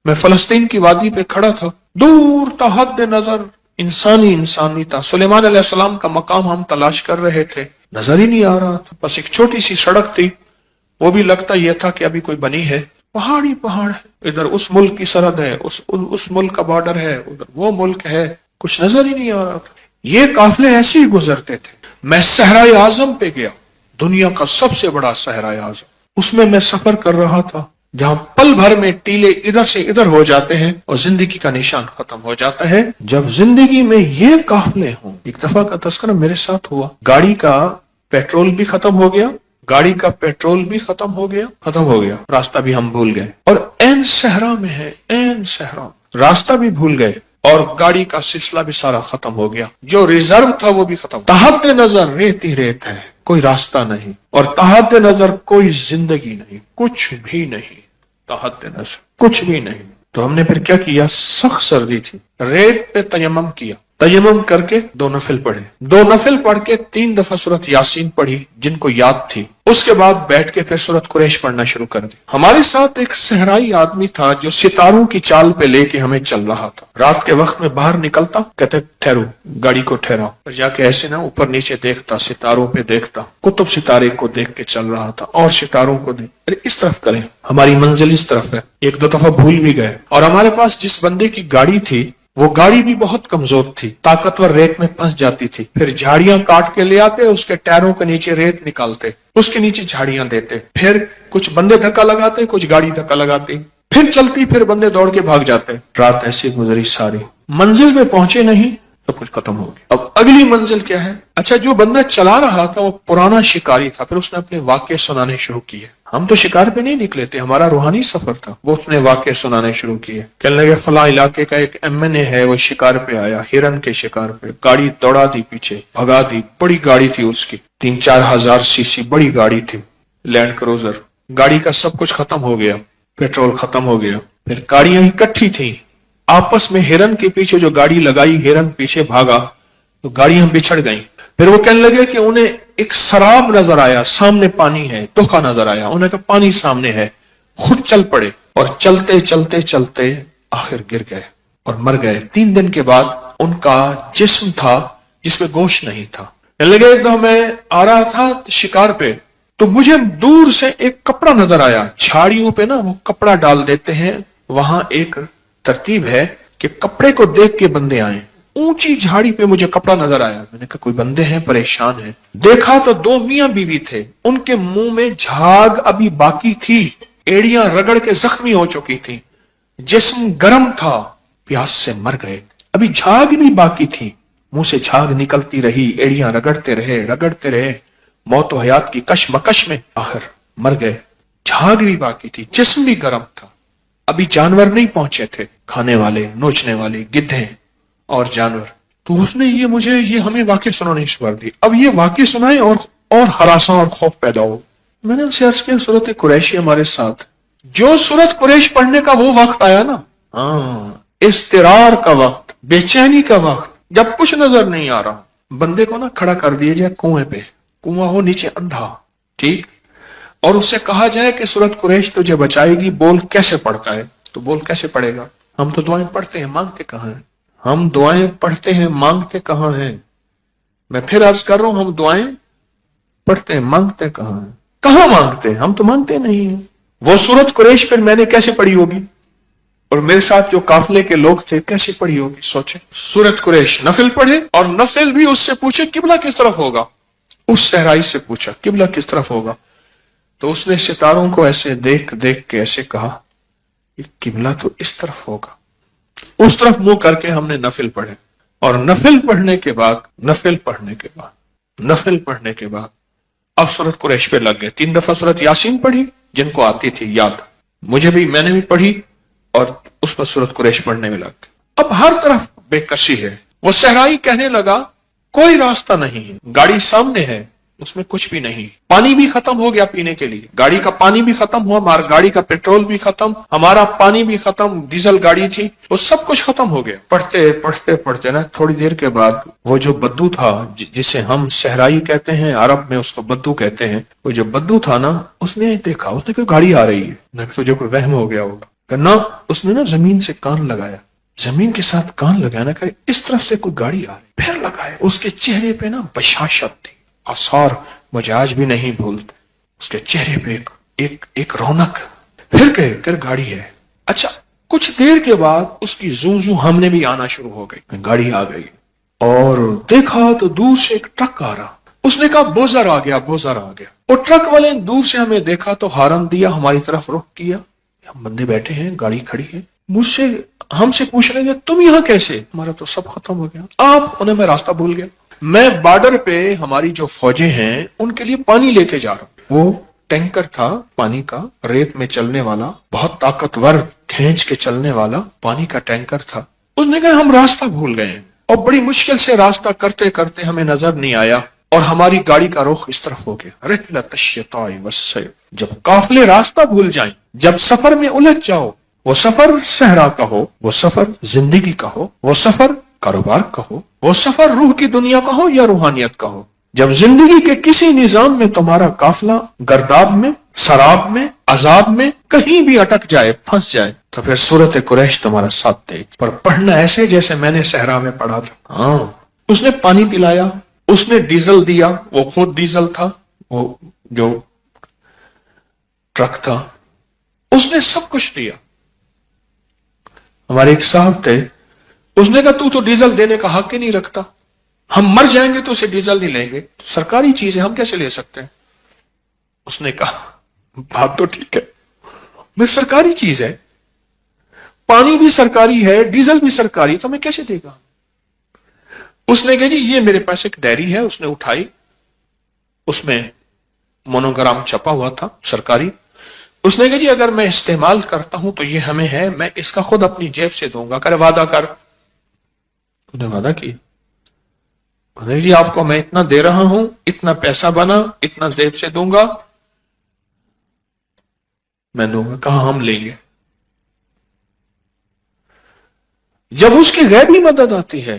میں فلسطین کی وادی پہ کھڑا تھا، دور تا حد نظر انسانی تھا۔ سلیمان علیہ السلام کا مقام ہم تلاش کر رہے تھے، نظر ہی نہیں آ رہا تھا۔ بس ایک چھوٹی سی سڑک تھی، وہ بھی لگتا یہ تھا کہ ابھی کوئی بنی ہے، پہاڑ ہی پہاڑ ہے، ادھر اس ملک کی سرحد ہے، اس ملک کا بارڈر ہے، ادھر وہ ملک ہے، کچھ نظر ہی نہیں آ رہا تھا۔ یہ قافلے ایسے ہی گزرتے تھے۔ میں صحرائے اعظم پہ گیا، دنیا کا سب سے بڑا صحرائے اعظم، اس میں سفر کر رہا تھا، جہاں پل بھر میں ٹیلے ادھر سے ادھر ہو جاتے ہیں اور زندگی کا نشان ختم ہو جاتا ہے۔ جب زندگی میں یہ قافلے ہوں، ایک دفعہ کا تذکرہ میرے ساتھ ہوا، گاڑی کا پیٹرول بھی ختم ہو گیا، ختم ہو گیا، راستہ بھی ہم بھول گئے، اور این صحرا میں ہے، این صحرا، راستہ بھی بھول گئے، اور گاڑی کا سلسلہ بھی سارا ختم ہو گیا، جو ریزرو تھا وہ بھی ختم۔ تحت نظر ریت ہی ریت ہے، کوئی راستہ نہیں، اور تحت نظر کوئی زندگی نہیں، کچھ بھی نہیں، تحت نظر کچھ بھی نہیں۔ تو ہم نے پھر کیا کیا؟ سخت سردی تھی، ریت پہ تیمم کیا، تیمم کر کے 2 نفل پڑھے، 2 نفل پڑھ کے 3 دفعہ سورۃ یاسین پڑھی جن کو یاد تھی، اس کے بعد بیٹھ کے پھر سورۃ قریش پڑھنا شروع کر دی۔ ہمارے ساتھ ایک صحرائی آدمی تھا جو ستاروں کی چال پہ لے کے ہمیں چل رہا تھا۔ رات کے وقت میں باہر نکلتا، کہتے ٹھہرو، گاڑی کو ٹھہراؤ، اور جا کے ایسے نا اوپر نیچے دیکھتا، ستاروں پہ دیکھتا، قطب ستارے کو دیکھ کے چل رہا تھا، اور ستاروں کو دیکھ، اس طرف کریں، ہماری منزل اس طرف ہے۔ 1-2 دفعہ بھول بھی گئے، اور ہمارے پاس جس بندے کی گاڑی تھی وہ گاڑی بھی بہت کمزور تھی، طاقتور ریت میں پھنس جاتی تھی، پھر جھاڑیاں کاٹ کے لے آتے، اس کے ٹائروں کے نیچے ریت نکالتے، اس کے نیچے جھاڑیاں دیتے، پھر کچھ بندے دھکا لگاتے، کچھ گاڑی دھکا لگاتی، پھر چلتی، پھر بندے دوڑ کے بھاگ جاتے۔ رات ایسی گزری ساری، منزل پہ پہنچے نہیں، سب کچھ ختم ہو گیا۔ اب اگلی منزل کیا ہے؟ اچھا، جو بندہ چلا رہا تھا وہ پرانا شکاری تھا، پھر اس نے اپنے واقعے سنانے شروع کیے۔ ہم تو شکار پہ نہیں نکلے تھے، ہمارا روحانی سفر تھا، وہ اس نے واقعے سنانے شروع کیے۔ کہنے لگے فلاں علاقے کا ایک MNA ہے، وہ شکار پہ آیا، ہرن کے شکار پہ، گاڑی دوڑا دی، پیچھے بھگا دی، بڑی گاڑی تھی اس کی، 3-4 ہزار CC بڑی گاڑی تھی، لینڈ کروزر۔ گاڑی کا سب کچھ ختم ہو گیا، پیٹرول ختم ہو گیا، پھر گاڑیاں اکٹھی تھیں آپس میں، ہرن کے پیچھے جو گاڑی لگائی، ہرن پیچھے بھاگا تو گاڑیاں بچھڑ گئیں۔ پھر وہ کہنے لگے کہ انہیں ایک سراب نظر آیا، سامنے پانی ہے، دکھا نظر آیا، انہیں کہا پانی سامنے ہے، خود چل پڑے، اور چلتے چلتے چلتے آخر گر گئے اور مر گئے۔ 3 دن کے بعد ان کا جسم تھا جس میں گوشت نہیں تھا۔ کہنے لگے ایک دم میں آ رہا تھا شکار پہ، تو مجھے دور سے ایک کپڑا نظر آیا، جھاڑیوں پہ نا وہ کپڑا ڈال دیتے ہیں، وہاں ایک ترتیب ہے کہ کپڑے کو دیکھ کے بندے آئیں۔ اونچی جھاڑی پہ مجھے کپڑا نظر آیا، میں نے کہا کوئی بندے ہیں، پریشان ہیں۔ دیکھا تو 2 میاں بیوی تھے، ان کے منہ میں جھاگ ابھی باقی تھی، ایڑیاں رگڑ کے زخمی ہو چکی تھی، جسم گرم تھا، پیاس سے مر گئے، ابھی جھاگ بھی باقی تھی، منہ سے جھاگ نکلتی رہی، ایڑیاں رگڑتے رہے، موت و حیات کی کشمکش میں آخر مر گئے۔ جھاگ بھی باقی تھی، جسم بھی گرم تھا، ابھی جانور نہیں پہنچے تھے، کھانے والے، نوچنے والے، گدھے اور جانور۔ تو اس نے یہ ہمیں واقع سنانے شروع کر دی۔ اب یہ واقع سنائے اور ہراساں اور خوف پیدا ہو۔ میں نے ان سے عرض کیا سورۃ قریش ہمارے ساتھ، جو سورۃ قریش پڑھنے کا وہ وقت آیا نا، اضطرار کا وقت، بے چینی کا وقت، جب کچھ نظر نہیں آ رہا، بندے کو نا کھڑا کر دیے جائے کنویں پہ، کنواں ہو نیچے اندھا، ٹھیک، اور اس سے کہا جائے کہ سورۃ قریش تجھے بچائے گی، بول کیسے پڑھتا ہے؟ تو بول کیسے پڑھے گا؟ ہم تو دعائیں پڑھتے ہیں، مانگتے کہاں ہیں؟ ہم دعائیں پڑھتے ہیں، مانگتے کہاں ہیں؟ میں پھر عرض کر رہا ہوں، ہم دعائیں پڑھتے ہیں، مانگتے کہاں ہیں؟ کہاں مانگتے ہیں؟ ہم تو مانگتے نہیں ہیں۔ وہ سورۃ قریش پھر میں نے کیسے پڑھی ہوگی، اور میرے ساتھ جو قافلے کے لوگ تھے کیسے پڑھی ہوگی؟ سوچیں، سورۃ قریش نفل پڑھے، اور نفل بھی اس سے پوچھے قبلہ کس طرف ہوگا، اس صحرائی سے پوچھا قبلہ کس طرف ہوگا، تو اس نے ستاروں کو ایسے دیکھ کے ایسے کہا کہ قبلہ تو اس طرف ہوگا۔ اس طرف منہ کر کے ہم نے نفل پڑھے، اور نفل پڑھنے کے بعد اب سورۃ قریش پہ لگ گئے۔ 3 دفعہ سورۃ یاسین پڑھی جن کو آتی تھی یاد، میں نے بھی پڑھی، اور اس پر سورۃ قریش پڑھنے میں لگ گئے۔ اب ہر طرف بے کسی ہے۔ وہ صحرائی کہنے لگا کوئی راستہ نہیں ہے، گاڑی سامنے ہے، اس میں کچھ بھی نہیں، پانی بھی ختم ہو گیا پینے کے لیے، گاڑی کا پانی بھی ختم ہوا، ہمارا گاڑی کا پیٹرول بھی ختم، ہمارا پانی بھی ختم، ڈیزل گاڑی تھی، وہ سب کچھ ختم ہو گیا۔ پڑھتے نا تھوڑی دیر کے بعد وہ جو بدو تھا، جسے ہم صحرائی کہتے ہیں، عرب میں اس کو بدو کہتے ہیں، وہ جو بدو تھا نا، اس نے دیکھا، اس نے کہا گاڑی آ رہی ہے، تجھے کوئی وہم ہو گیا ہوگا، کہ نہ اس نے نا زمین سے کان لگایا، زمین کے ساتھ کان لگانا کہ اس طرف سے کوئی گاڑی آ رہی، پھر لگایا۔ اس کے چہرے پہ نا بشاشت تھی، آثار مجھے آج بھی نہیں بھولتے، اس کے چہرے پہ ایک رونق، پھر کہ گاڑی ہے۔ اچھا کچھ دیر کے بعد اس کی زو ہم نے بھی آنا شروع ہو گئی، گاڑی آ گئی اور دیکھا تو دور سے ایک ٹرک آ رہا، اس نے کہا بوزر آ گیا، بوزر آ گیا۔ اور ٹرک والے دور سے ہمیں دیکھا تو ہارن دیا، ہماری طرف رخ کیا، ہم بندے بیٹھے ہیں، گاڑی کھڑی ہے، مجھ سے ہم سے پوچھ رہے ہیں تم یہاں کیسے؟ ہمارا تو سب ختم ہو گیا، آپ انہیں میں راستہ بھول گیا۔ میں بارڈر پہ ہماری جو فوجیں ہیں ان کے لیے پانی لے کے جا رہا ہوں، وہ ٹینکر تھا پانی کا، ریت میں چلنے والا، بہت طاقتور، کھینچ کے چلنے والا پانی کا ٹینکر تھا۔ اس نے کہا ہم راستہ بھول گئے ہیں، اور بڑی مشکل سے راستہ کرتے کرتے ہمیں نظر نہیں آیا اور ہماری گاڑی کا رخ اس طرف ہو گیا۔ رحلۃ الشتاء والصیف، جب قافلے راستہ بھول جائیں، جب سفر میں الجھ جاؤ، وہ سفر صحرا کا ہو، وہ سفر زندگی کا ہو، وہ سفر کاروبار کا ہو، وہ سفر روح کی دنیا کا ہو یا روحانیت کا ہو، جب زندگی کے کسی نظام میں تمہارا قافلہ گرداب میں، سراب میں، عذاب میں کہیں بھی اٹک جائے، پھنس جائے، تو پھر سورت قریش تمہارا ساتھ دے گی، پر پڑھنا ایسے جیسے میں نے صحرا میں پڑھا تھا۔ ہاں اس نے پانی پلایا، اس نے ڈیزل دیا، وہ خود ڈیزل تھا، وہ جو ٹرک تھا، اس نے سب کچھ دیا۔ ہمارے ایک صاحب تھے، اس نے کہا تو ڈیزل دینے کا حق ہی نہیں رکھتا، ہم مر جائیں گے تو اسے ڈیزل نہیں لیں گے، سرکاری چیز ہے ہم کیسے لے سکتے ہیں؟ اس نے کہا بات تو ٹھیک ہے، میں سرکاری چیز ہے، پانی بھی سرکاری ہے، ڈیزل بھی سرکاری، تو میں کیسے دے گا؟ اس نے کہا جی یہ میرے پاس ایک ڈائری ہے، اس نے اٹھائی، اس میں مونوگرام چھپا ہوا تھا سرکاری، اس نے کہا جی اگر میں استعمال کرتا ہوں تو یہ ہمیں ہے، میں اس کا خود اپنی جیب سے دوں گا، کرے وعدہ کر۔ اس نے وعدہ کی، جی آپ کو میں اتنا دے رہا ہوں، اتنا پیسہ بنا، اتنا جیب سے دوں گا، میں دوں گا۔ کہاں ہم لیں گے؟ جب اس کی غیبی مدد آتی ہے،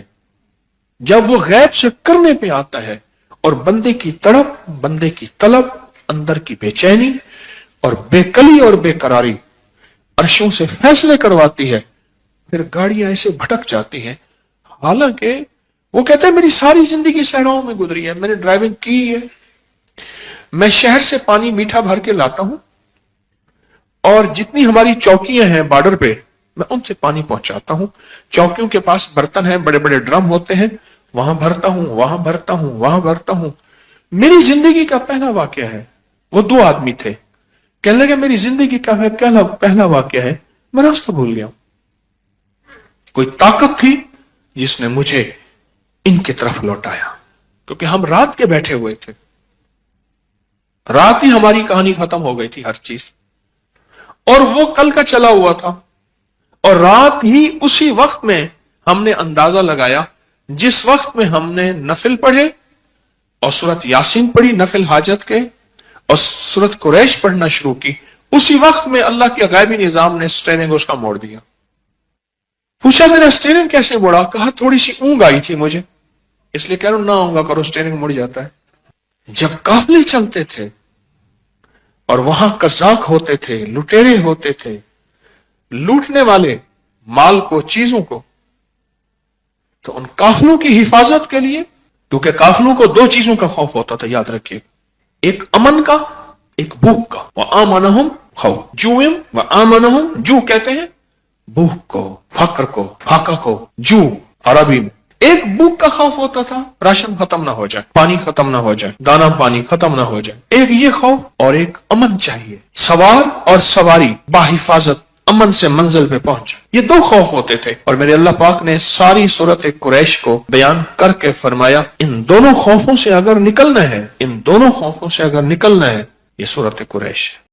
جب وہ غیب سے کرنے پہ آتا ہے، اور بندے کی تڑپ، بندے کی طلب، اندر کی بے چینی اور بے کلی اور بے قراری عرشوں سے فیصلے کرواتی ہے، پھر گاڑیاں ایسے بھٹک جاتی ہیں۔ حالانکہ وہ کہتے ہیں میری ساری زندگی صحراؤں میں گزری ہے، میں نے ڈرائیونگ کی ہے، میں شہر سے پانی میٹھا بھر کے لاتا ہوں، اور جتنی ہماری چوکیاں ہیں بارڈر پہ میں ان سے پانی پہنچاتا ہوں، چوکیوں کے پاس برتن ہیں، بڑے بڑے ڈرم ہوتے ہیں، وہاں بھرتا ہوں، وہاں بھرتا ہوں، وہاں بھرتا ہوں۔ میری زندگی کا پہلا واقعہ ہے، وہ دو آدمی تھے، کہنے لگے میری زندگی کا پہلا واقعہ ہے، میں راستہ بھول گیا ہوں۔ کوئی طاقت تھی جس نے مجھے ان کی طرف لوٹایا، کیونکہ ہم رات کے بیٹھے ہوئے تھے، رات ہی ہماری کہانی ختم ہو گئی تھی ہر چیز، اور وہ کل کا چلا ہوا تھا، اور رات ہی اسی وقت میں ہم نے اندازہ لگایا جس وقت میں ہم نے نفل پڑھے اور سورت یاسین پڑھی نفل حاجت کے، اور سورت قریش پڑھنا شروع کی، اسی وقت میں اللہ کے غیبی نظام نے سٹیرنگ اس کا موڑ دیا۔ پوچھا میرا سٹیرنگ کیسے موڑا؟ کہا تھوڑی سی اونگ آئی تھی مجھے، اس لیے کہہ رہا ہوں نہ اونگا کرو، سٹیرنگ مڑ جاتا ہے۔ جب قافلے چلتے تھے اور وہاں قزاق ہوتے تھے، لٹیرے ہوتے تھے، لوٹنے والے مال کو، چیزوں کو، تو ان قافلوں کی حفاظت کے لیے، کیونکہ قافلوں کو دو چیزوں کا خوف ہوتا تھا، یاد رکھیے، ایک امن کا، ایک بھوک کا۔ وَآمَنَهُمْ خَوْفٌ جُوعٍ وَآمَنَهُمْ، جو کہتے ہیں بھوک کو، فقر کو، فاقہ کو، جو عربی میں۔ ایک بھوک کا خوف ہوتا تھا، راشن ختم نہ ہو جائے، پانی ختم نہ ہو جائے، دانا پانی ختم نہ ہو جائے، ایک یہ خوف، اور ایک امن چاہیے، سوار اور سواری باحفاظت امن سے منزل پہ پہنچ، یہ دو خوف ہوتے تھے۔ اور میرے اللہ پاک نے ساری سورت قریش کو بیان کر کے فرمایا ان دونوں خوفوں سے اگر نکلنا ہے، ان دونوں خوفوں سے اگر نکلنا ہے، یہ سورت قریش ہے۔